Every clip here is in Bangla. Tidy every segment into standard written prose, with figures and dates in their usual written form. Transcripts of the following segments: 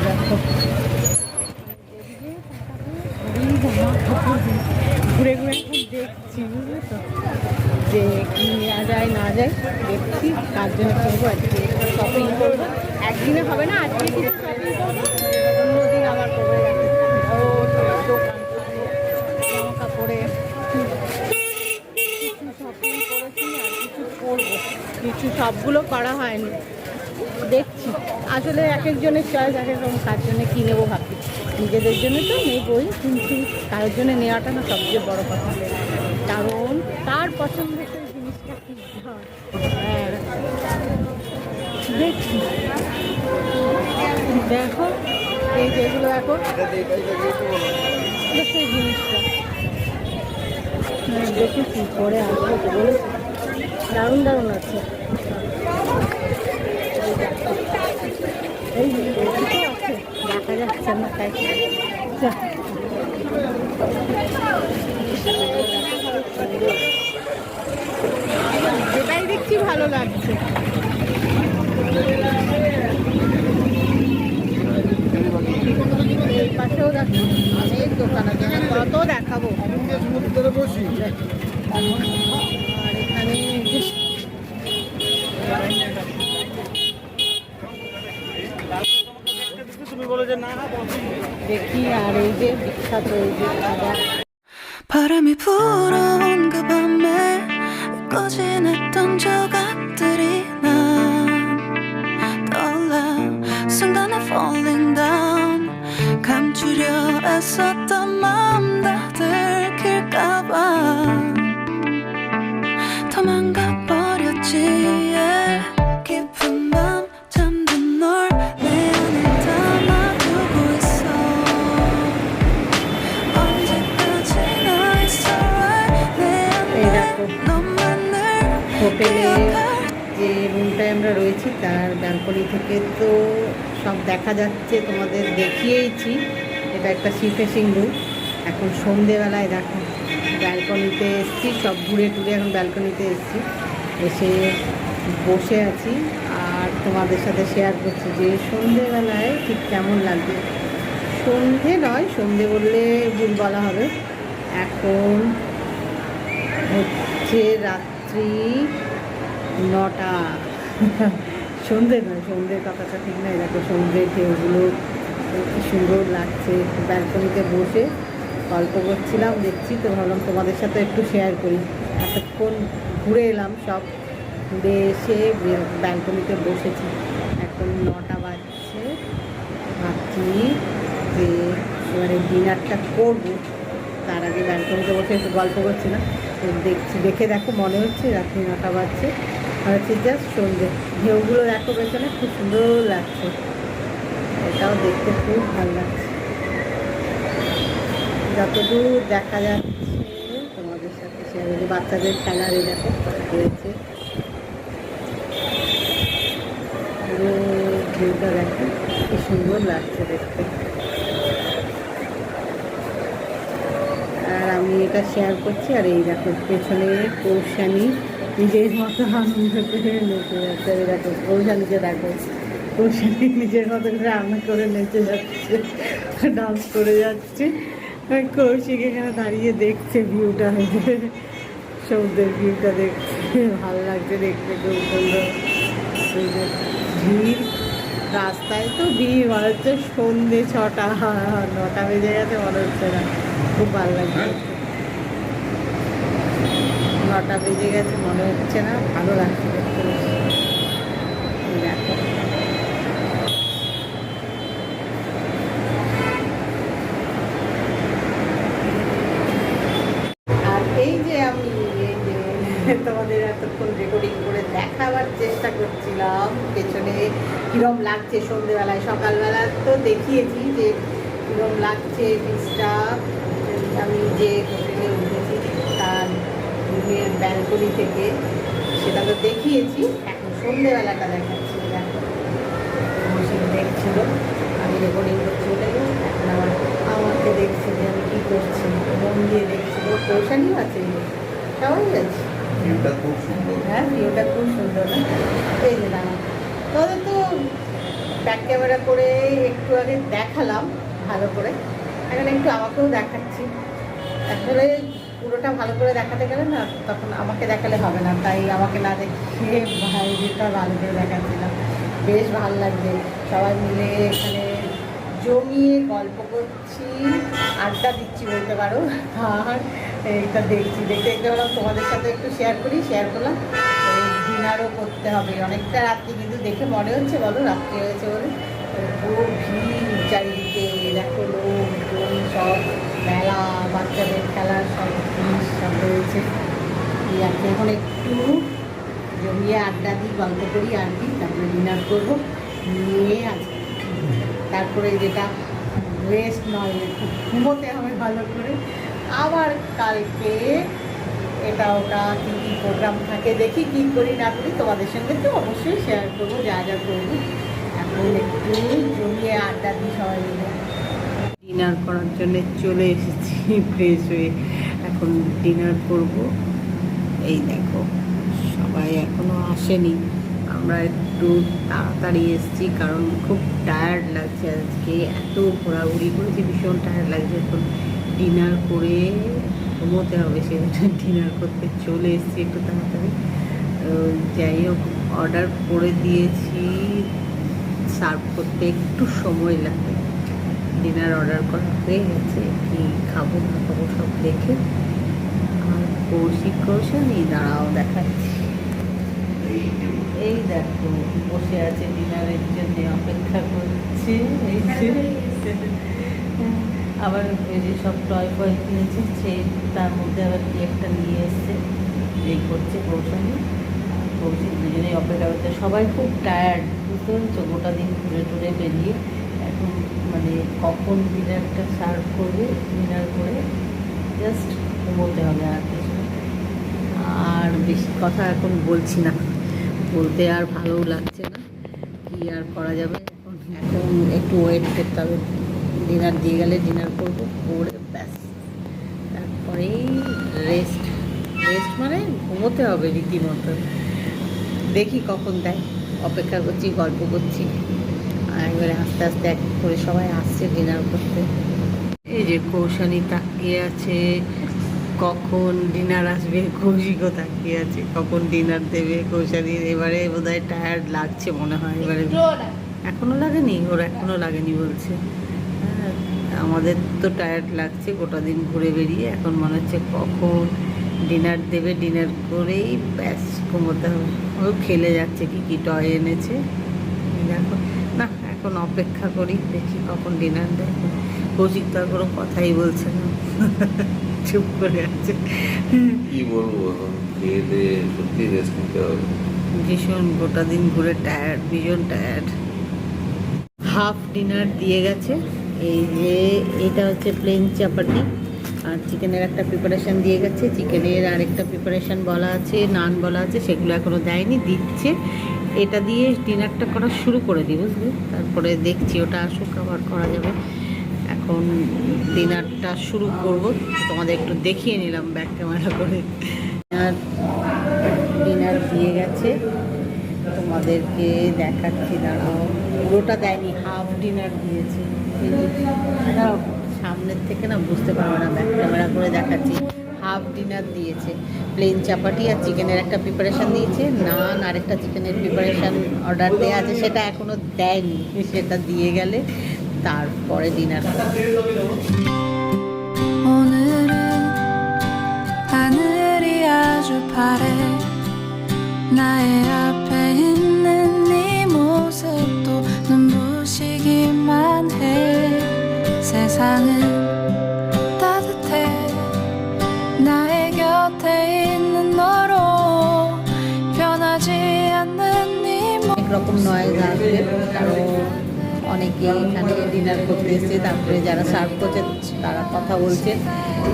দেখো ঘুরে ঘুরে এখন দেখছি, বুঝলে তো, যে কি নেওয়া যায় না যায় দেখছি। কার জন্য করবো আজকে শপিং করবো, একদিনে হবে না, আজকে কিছু শপিং করবো, অন্যদিন আবার করবো। দোকান জামা কাপড়ে কিছু শপিং করেছি আর কিছু করবো, কিছু সবগুলো করা হয়নি। দেখছি আসলে এক একজনের চয়েস এক এক রকম, কার জন্য কী নেবো ভাবছি। নিজেদের জন্য তো নেবই, কিন্তু কারোর জন্য নেওয়াটা না সবচেয়ে বড় কথা, কারণ তার পছন্দের সেই জিনিসটা কিনতে হয়। হ্যাঁ দেখছি, দেখো এই যেগুলো এখন সেই জিনিসটা দেখেছি, পরে আসবো তো বলেছি, দারুণ দারুণ আছে। এই আছে দেখা যাচ্ছে না, তাই যেটাই দেখছি ভালো লাগছে। এই পাশেও দেখো অনেক দোকান আছে, কত দেখাবো। আর এখানে দেখি, আর এই যে বিখ্যাত এই যে 바람이 불어온 그 밤에 꺼진 했던 조각들이 난 떠올라 순간에 falling down 감추려 애썼던 마음 다 들킬까봐 도망가 버렸지 yeah. 깊은 밤 잠든 널 내 안에 담아두고 있어 언제까지나 있어 right 내 안에 너만을 হোটেলে যে রুমটায় আমরা রয়েছি তার ব্যালকনি থেকে তো সব দেখা যাচ্ছে, তোমাদের দেখিয়েইছি। এটা একটা সি ফেসিং রুম। এখন সন্ধেবেলায় দেখো ব্যালকনিতে এসেছি, সব ঘুরে টুরে এখন ব্যালকনিতে এসেছি, এসে বসে আছি আর তোমাদের সাথে শেয়ার করছি যে সন্ধেবেলায় ঠিক কেমন লাগবে। সন্ধে নয়, সন্ধে বললে ভুল বলা হবে, এখন হচ্ছে রাত্রি 9টা। সন্ধে নয়, সন্ধ্যের কথাটা ঠিক নয়। দেখো সন্ধ্যের ঢেউগুলো কি সুন্দর লাগছে। ব্যালকনিতে বসে গল্প করছিলাম, দেখছি তো ভাবলাম তোমাদের সাথে একটু শেয়ার করি। এতক্ষণ ঘুরে এলাম, সব ঘুরে এসে ব্যালকনিতে বসেছি। এখন 9টা বাজছে, ভাবছি যে এবারে ডিনারটা করবো, তার আগে ব্যালকনিতে বসে একটু গল্প করছিলাম, দেখছি দেখে দেখো মনে হচ্ছে রাত্রি 9টা বাজছে, হচ্ছে জাস্ট সন্ধ্যে। ঢেউগুলো দেখো পেছনে খুব সুন্দর লাগছে, এটাও দেখতে খুব ভালো লাগছে। যতদূর দেখা যাচ্ছে তোমাদের সাথে শেয়ার করি। বাচ্চাদের খেলার এই দেখো রয়েছে, পুরো ঢেউটা দেখো কি সুন্দর লাগছে দেখতে। আর আমি এটা শেয়ার করছি, আর এই দেখো পেছনে কৌশানি নিজের মতো আনন্দ করে নেচে যাচ্ছে। এই দেখো কৌশানিকে দেখো, কৌশানি নিজের মতো করে রান্না করে নেচে যাচ্ছে, ডান্স করে যাচ্ছে। কৌশিক এখানে দাঁড়িয়ে দেখছে ভিউটা, হয়েছে সমুদ্রের ভিউটা দেখছে, ভালো লাগছে দেখতে, খুব সুন্দর। ভিড় রাস্তায় তো ভিড়, মনে হচ্ছে সন্ধ্যে 6টা 9টা বেজে গেছে মনে হচ্ছে না, খুব ভালো লাগছে। 9টা বেজে গেছে মনে হচ্ছে না, ভালো লাগছে দেখতে। দেখো আর এই যে আমি তোমাদের এতক্ষণ রেকর্ডিং করে দেখাবার চেষ্টা করছিলাম পেছনে কীরকম লাগছে সন্ধ্যেবেলায়। সকালবেলা তো দেখিয়েছি যে কীরকম লাগছে বীজটা, আমি যে হোটেলে উঠেছি তার রুমের ব্যালকনি থেকে, সেটা তো দেখিয়েছি। এখন সন্ধ্যেবেলাটা দেখাচ্ছি। দেখো বসে দেখছিল, আমি রেকর্ডিং করছি ওটাকে, এখন আবার আমাকে দেখছে যে আমি কী করছি, মন দিয়ে দেখছিল। কৌশানিও আছে, সবাই আছে। খুব সুন্দর। হ্যাঁ ভিউটা খুব সুন্দর না? এই যে দাঁড়া, তোদের তো ব্যাক ক্যামেরা করে একটু আগে দেখালাম ভালো করে, এখন একটু আমাকেও দেখাচ্ছি। আসলে পুরোটা ভালো করে দেখাতে গেলে না তখন আমাকে দেখালে হবে না, তাই আমাকে না দেখিয়ে বাইরেটা ভালো করে দেখাচ্ছিলাম। বেশ ভালো লাগছে, সবাই মিলে এখানে জমিয়ে গল্প করছি, আড্ডা দিচ্ছি বলতে পারো। আর এইটা দেখছি, দেখতে দেখতে বললাম তোমাদের সাথে একটু শেয়ার করলাম। ডিনারও করতে হবে, অনেকটা রাত্রি, কিন্তু দেখে মনে হচ্ছে বলো রাত্রি হয়েছে বলে। পুরো ভিড় চারিদিকে, দেখো লোকজন সব, মেলা, বাচ্চাদের খেলার সব জিনিস সব রয়েছে। এই আছে, এখন একটু জমিয়ে আড্ডা দিই, গল্প করি আর কি, তারপরে ডিনার করবো, নিয়ে আসবো। তারপরে যেটা রেস্ট নয়, একটু ঘুমোতে হবে ভালো করে। আবার কালকে এটা ওটা কী কী প্রোগ্রাম থাকে দেখি, কী করি না করি তোমাদের সঙ্গে তো অবশ্যই শেয়ার করবো যা যা করবো। এখন একটু জমিয়ে আড্ডা দিই সবাই মিলে। ডিনার করার জন্য চলে এসেছি ফ্রেশ হয়ে, এখন ডিনার করব। এই দেখো সবাই এখনও আসেনি, আমরা একটু তাড়াতাড়ি এসেছি কারণ খুব টায়ার্ড লাগছে আজকে, এত ঘোরাঘুরি করেছি, ভীষণ টায়ার্ড লাগছে। এখন ডিনার করে ঘুমোতে হবে, সে ডিনার করতে চলে এসেছি একটু তাড়াতাড়ি। যাই হোক, অর্ডার করে দিয়েছি, সার্ভ করতে একটু সময় লাগে। ডিনার অর্ডার করা হয়ে গেছে, কি খাবো না খাবো সব দেখে। আর কৌশিক দাঁড়াও দেখাচ্ছি। এই দেখো বসে আছে ডিনারের জন্য, অপেক্ষা করছে। এই যে আবার ওই যে সব টয় ফয় কিনেছে, সেই তার মধ্যে আবার কি একটা নিয়ে এসছে, এই করছে কৌশিক দুজনেই অপেক্ষা করছে। সবাই খুব টায়ার্ড, বুঝতে পারছো, গোটা দিন ঘুরে টুরে বেরিয়ে এখন মানে কখন ডিনারটা সার্ভ করবে, ডিনার করে জাস্ট ঘুমোতে হবে। আর কিছু আর বেশি কথা এখন বলছি না, বলতে আর ভালোও লাগছে না, কি আর করা যাবে। এখন একটু ওয়েট করতে হবে, ডিনার দিয়ে গেলে ডিনার করবো, করে ব্যাস তারপরেই রেস্ট মানে ঘুমোতে হবে রীতিমতো। দেখি কখন দেয়, অপেক্ষা করছি, গল্প করছি। আর এবারে আস্তে আস্তে এক করে সবাই আসছে ডিনার করতে। এই যে কৌশানী তাকিয়ে আছে কখন ডিনার আসবে, কৌশিকও তাকিয়ে আছে কখন ডিনার দেবে। কৌশানীর এবারে বোধহয় টায়ার্ড লাগছে মনে হয়, এবারে এখনো লাগেনি, ওর এখনো লাগেনি বলছে। হ্যাঁ, আমাদের তো টায়ার্ড লাগছে গোটা দিন ঘুরে বেরিয়ে, এখন মনে হচ্ছে কখন ডিনার দেবে, ডিনার করেই ব্যাস ঘুমোতে হবে। ও খেলে যাচ্ছে, কি কি টয় এনেছে দেখো না। এখন অপেক্ষা করি, দেখি কখন ডিনার দেয়। কৌশিক তো আর কোনো কথাই বলছে না, চুপ করে আছে। কি বলবো, খেয়ে দিয়ে সত্যি রেস্ট নিতে হবে। ভীষণ গোটা দিন ঘুরে টায়ার্ড, ভীষণ টায়ার্ড। হাফ ডিনার দিয়ে গেছে। এই যে এটা হচ্ছে প্লেন চাপাটি, আর চিকেনের একটা প্রিপারেশান দিয়ে গেছে, চিকেনের আরেকটা প্রিপারেশান বলা আছে, নান বলা আছে, সেগুলো এখনও দেয়নি, দিচ্ছে। এটা দিয়ে ডিনারটা করা শুরু করে দিই, বুঝলি, তারপরে দেখছি ওটা আসুক আবার করা যাবে। এখন ডিনারটা শুরু করব, তোমাদের একটু দেখিয়ে নিলাম ব্যাক ক্যামেরা করে। আর ডিনার দিয়ে গেছে, তোমাদেরকে দেখাচ্ছি, দাঁড়াও। পুরোটা দেয়নি, হাফ ডিনার দিয়েছে। সামনের থেকে না বুঝতে পারবে না, ব্যাক ক্যামেরা করে দেখাচ্ছি। হাফ ডিনার দিয়েছে, প্লেন চাপাটি আর চিকেনের একটা প্রিপারেশান দিয়েছে, নান আর একটা চিকেনের প্রিপারেশান অর্ডার দেওয়া আছে, সেটা এখনও দেয়নি, সেটা দিয়ে গেলে তারপরে ডিনার করবে। 오늘은 하늘이 아주 파래 나의 앞에 있는 네 모습도 눈부시기만 해 세상은 따뜻해 나의 곁에 있는 너로 변하지 않는 네 অনেক রকম নয়েজ আসবে, কারণ অনেকে এখানে ডিনার করতে এসছে, তারপরে যারা সার্ভ করছে তারা কথা বলছে,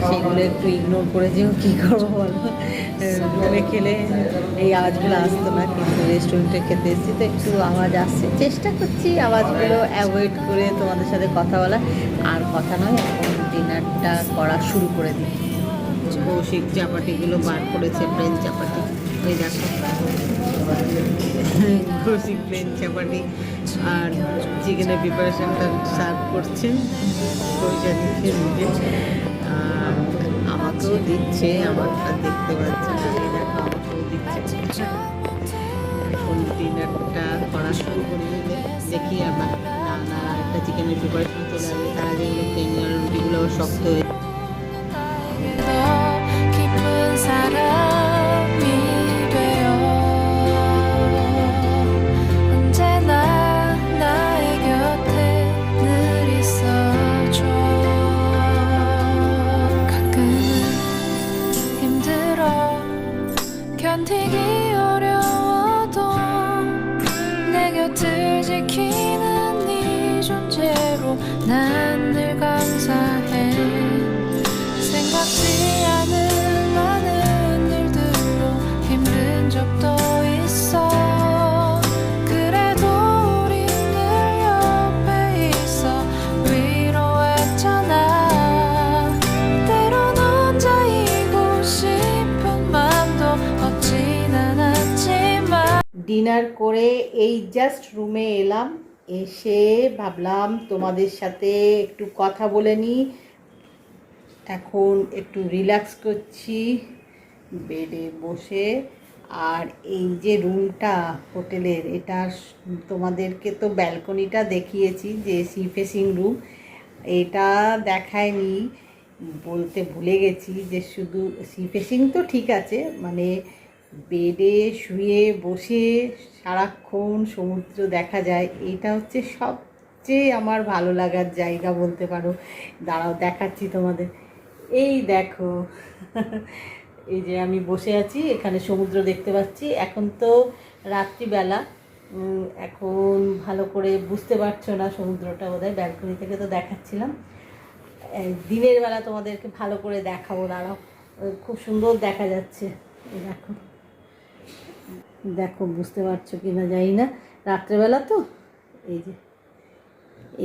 সেগুলো একটু ইগনোর করে যেও, কী করবো বলো। রুমে খেলে এই আওয়াজগুলো আসতো না, কিন্তু রেস্টুরেন্টে খেতে এসেছি তো একটু আওয়াজ আসছে, চেষ্টা করছি আওয়াজগুলো অ্যাভয়েড করে তোমাদের সাথে কথা বলা। আর কথা নয়, এখন ডিনারটা করা শুরু করে দিই। কৌশিক চাপাটিগুলো বার করেছে, প্লেন চাপাটি, ওই দেখো কৌশিক প্লেন চাপাটি আর চিকেনের প্রিপারেশনটা সার্ভ করছেন, পয়সা দিচ্ছে নিজে, আমাকেও দিচ্ছে, আমারটা দেখতে পাচ্ছে না, এই দেখো আমাকেও দিচ্ছে। এখন ডিনারটা করা শুরু করে দিলে দেখি আবার না একটা চিকেনের প্রিপারেশন চলে আসবে, তার আগে প্লেন রুটিগুলো শক্ত হয়ে 더 깊은 사람이 되어 언제나 나의 곁에 늘 있어줘. 가끔은 힘들어 견디기 어려워도 내 곁을 지키는 네 존재로 난 늘 감사해. 생각지 않은 많은 일들로 힘든 적도 있어. 그래도 우리 늘 옆에 있어 위로했잖아. 때론 혼자이고 싶은 맘도 없진 않았지만 ডিনার করে এই জাস্ট রুমে এলাম, এসে ভাবলাম তোমাদের সাথে একটু কথা বলে নিই। এখন একটু রিল্যাক্স করছি বেডে বসে। আর এই যে রুমটা হোটেলের, এটা তোমাদেরকে তো ব্যালকনিটা দেখিয়েছি যে সি ফেসিং রুম, এটা দেখায়নি, বলতে ভুলে গেছি যে শুধু সি ফেসিং তো ঠিক আছে, মানে বেডে শুয়ে বসে সারাক্ষণ সমুদ্র দেখা যায়, এটা হচ্ছে সবচেয়ে আমার ভালো লাগার জায়গা বলতে পারো। দাঁড়াও দেখাচ্ছি তোমাদের, এই দেখো এই যে আমি বসে আছি, এখানে সমুদ্র দেখতে পাচ্ছি। এখন তো রাত্রিবেলা, এখন ভালো করে বুঝতে পারছো না সমুদ্রটা, বোধহয় ব্যালকনি থেকে তো দেখাচ্ছিলাম। দিনের বেলা তোমাদেরকে ভালো করে দেখাবো, দাঁড়াও, খুব সুন্দর দেখা যাচ্ছে। দেখো দেখো বুঝতে পারছো কি না জানি না, রাত্রেবেলা তো। এই যে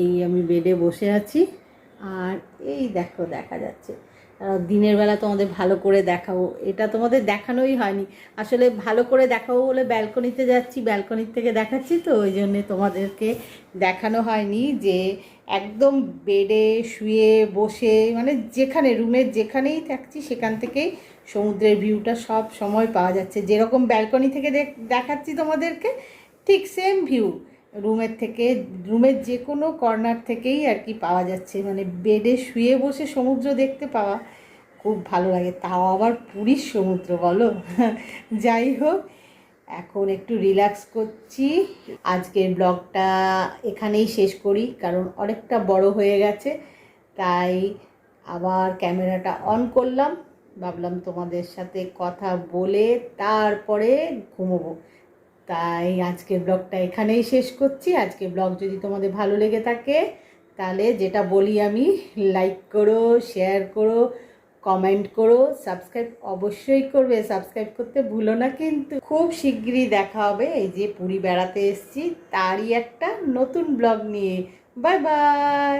এই আমি বেডে বসে আছি আর এই দেখো দেখা যাচ্ছে। দিনের বেলা তোমাদের ভালো করে দেখাবো, এটা তোমাদের দেখানোই হয়নি, আসলে ভালো করে দেখাবো বলে ব্যালকনিতে যাচ্ছি, ব্যালকনির থেকে দেখাচ্ছি, তো ওই জন্যে তোমাদেরকে দেখানো হয়নি যে একদম বেডে শুয়ে বসে, মানে যেখানে রুমের যেখানেই থাকছি সেখান থেকেই সমুদ্রের ভিউটা সব সময় পাওয়া যাচ্ছে। যেরকম ব্যালকনি থেকে দেখাচ্ছি তোমাদেরকে, ঠিক সেম ভিউ রুমের থেকে, রুমের যে কোনো কর্নার থেকেই আর কি পাওয়া যাচ্ছে। মানে বেডে শুয়ে বসে সমুদ্র দেখতে পাওয়া খুব ভালো লাগে, তাও আবার পুরীর সমুদ্র বলো। যাই হোক, এখন একটু রিল্যাক্স করছি। আজকের ব্লগটা এখানেই শেষ করি, কারণ অনেকটা বড় হয়ে গেছে, তাই আবার ক্যামেরাটা অন করলাম, ভাবলাম তোমাদের সাথে কথা বলে তারপরে ঘুমোবো। তাই আজকের ব্লগটা এখানেই শেষ করছি। আজকের ব্লগ যদি তোমাদের ভালো লেগে থাকে তাহলে যেটা বলি আমি, লাইক করো, শেয়ার করো, কমেন্ট করো, সাবস্ক্রাইব অবশ্যই করবে, সাবস্ক্রাইব করতে ভুলো না কিন্তু। খুব শিগগিরই দেখা হবে এই যে পুরী বেড়াতে এসেছি তারই একটা নতুন ব্লগ নিয়ে। Bye bye.